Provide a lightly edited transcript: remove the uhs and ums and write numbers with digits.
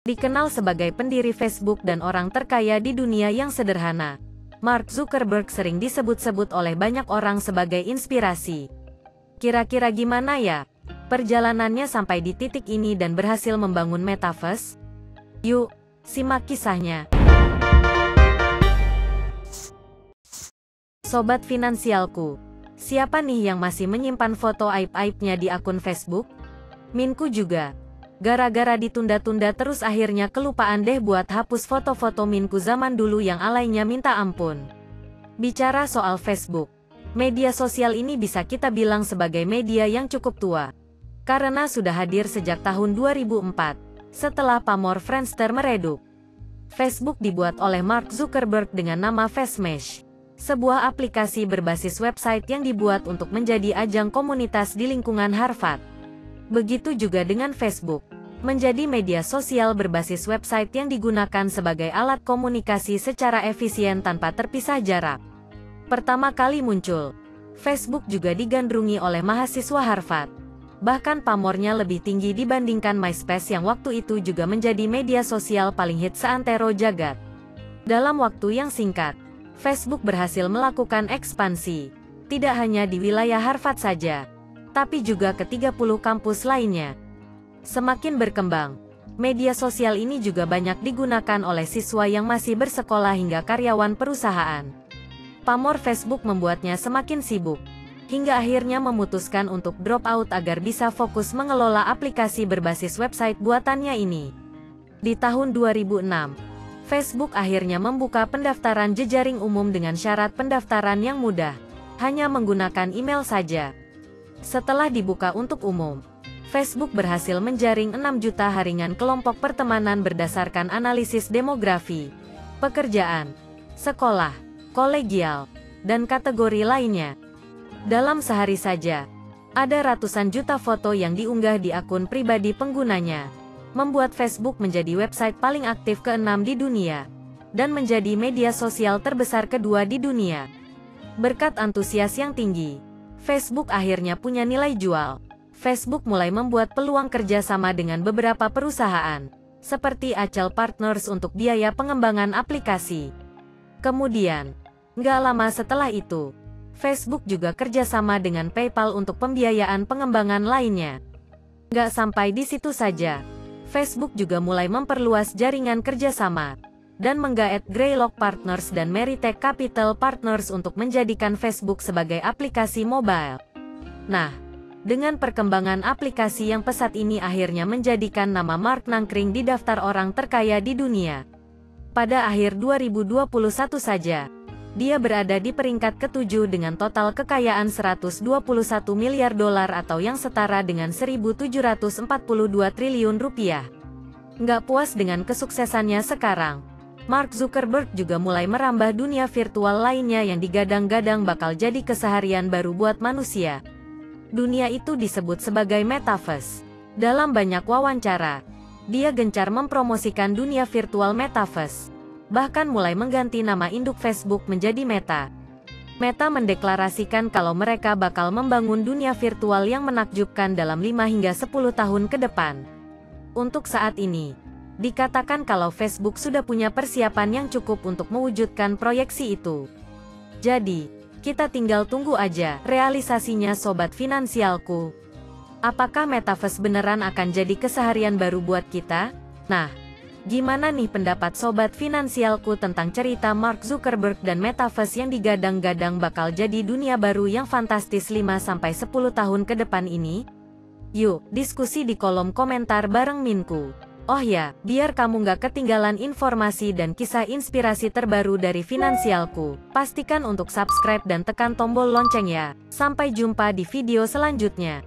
Dikenal sebagai pendiri Facebook dan orang terkaya di dunia yang sederhana, Mark Zuckerberg sering disebut-sebut oleh banyak orang sebagai inspirasi. Kira-kira gimana ya perjalanannya sampai di titik ini dan berhasil membangun metaverse? Yuk, simak kisahnya. Sobat finansialku, siapa nih yang masih menyimpan foto aib-aibnya di akun Facebook? Minku juga. Gara-gara ditunda-tunda terus akhirnya kelupaan deh buat hapus foto-foto Minku zaman dulu yang alainya minta ampun. Bicara soal Facebook, media sosial ini bisa kita bilang sebagai media yang cukup tua. Karena sudah hadir sejak tahun 2004, setelah pamor Friendster meredup. Facebook dibuat oleh Mark Zuckerberg dengan nama FaceMesh, sebuah aplikasi berbasis website yang dibuat untuk menjadi ajang komunitas di lingkungan Harvard. Begitu juga dengan Facebook, menjadi media sosial berbasis website yang digunakan sebagai alat komunikasi secara efisien tanpa terpisah jarak. Pertama kali muncul, Facebook juga digandrungi oleh mahasiswa Harvard. Bahkan pamornya lebih tinggi dibandingkan MySpace yang waktu itu juga menjadi media sosial paling hits seantero jagat. Dalam waktu yang singkat, Facebook berhasil melakukan ekspansi, tidak hanya di wilayah Harvard saja, tapi juga ke 30 kampus lainnya. Semakin berkembang, media sosial ini juga banyak digunakan oleh siswa yang masih bersekolah hingga karyawan perusahaan. Pamor Facebook membuatnya semakin sibuk, hingga akhirnya memutuskan untuk drop out agar bisa fokus mengelola aplikasi berbasis website buatannya ini. Di tahun 2006, Facebook akhirnya membuka pendaftaran jejaring umum dengan syarat pendaftaran yang mudah, hanya menggunakan email saja. Setelah dibuka untuk umum, Facebook berhasil menjaring 6 juta jaringan kelompok pertemanan berdasarkan analisis demografi, pekerjaan, sekolah, kolegial, dan kategori lainnya. Dalam sehari saja, ada ratusan juta foto yang diunggah di akun pribadi penggunanya, membuat Facebook menjadi website paling aktif ke-6 di dunia, dan menjadi media sosial terbesar kedua di dunia. Berkat antusias yang tinggi, Facebook akhirnya punya nilai jual. Facebook mulai membuat peluang kerjasama dengan beberapa perusahaan, seperti Accel Partners untuk biaya pengembangan aplikasi. Kemudian, nggak lama setelah itu, Facebook juga kerjasama dengan PayPal untuk pembiayaan pengembangan lainnya. Nggak sampai di situ saja, Facebook juga mulai memperluas jaringan kerjasama, dan menggaet Greylock Partners dan Meritech Capital Partners untuk menjadikan Facebook sebagai aplikasi mobile. Nah, dengan perkembangan aplikasi yang pesat ini akhirnya menjadikan nama Mark nangkring di daftar orang terkaya di dunia. Pada akhir 2021 saja, dia berada di peringkat ke-7 dengan total kekayaan 121 miliar dolar atau yang setara dengan 1.742 triliun rupiah. Nggak puas dengan kesuksesannya sekarang, Mark Zuckerberg juga mulai merambah dunia virtual lainnya yang digadang-gadang bakal jadi keseharian baru buat manusia. Dunia itu disebut sebagai metaverse. Dalam banyak wawancara, dia gencar mempromosikan dunia virtual metaverse, bahkan mulai mengganti nama induk Facebook menjadi Meta. Meta mendeklarasikan kalau mereka bakal membangun dunia virtual yang menakjubkan dalam 5 hingga 10 tahun ke depan. Untuk saat ini, dikatakan kalau Facebook sudah punya persiapan yang cukup untuk mewujudkan proyeksi itu. Jadi, kita tinggal tunggu aja realisasinya sobat finansialku. Apakah metaverse beneran akan jadi keseharian baru buat kita? Nah, gimana nih pendapat sobat finansialku tentang cerita Mark Zuckerberg dan metaverse yang digadang-gadang bakal jadi dunia baru yang fantastis 5-10 tahun ke depan ini? Yuk, diskusi di kolom komentar bareng Minku. Oh ya, biar kamu nggak ketinggalan informasi dan kisah inspirasi terbaru dari finansialku, pastikan untuk subscribe dan tekan tombol lonceng ya. Sampai jumpa di video selanjutnya.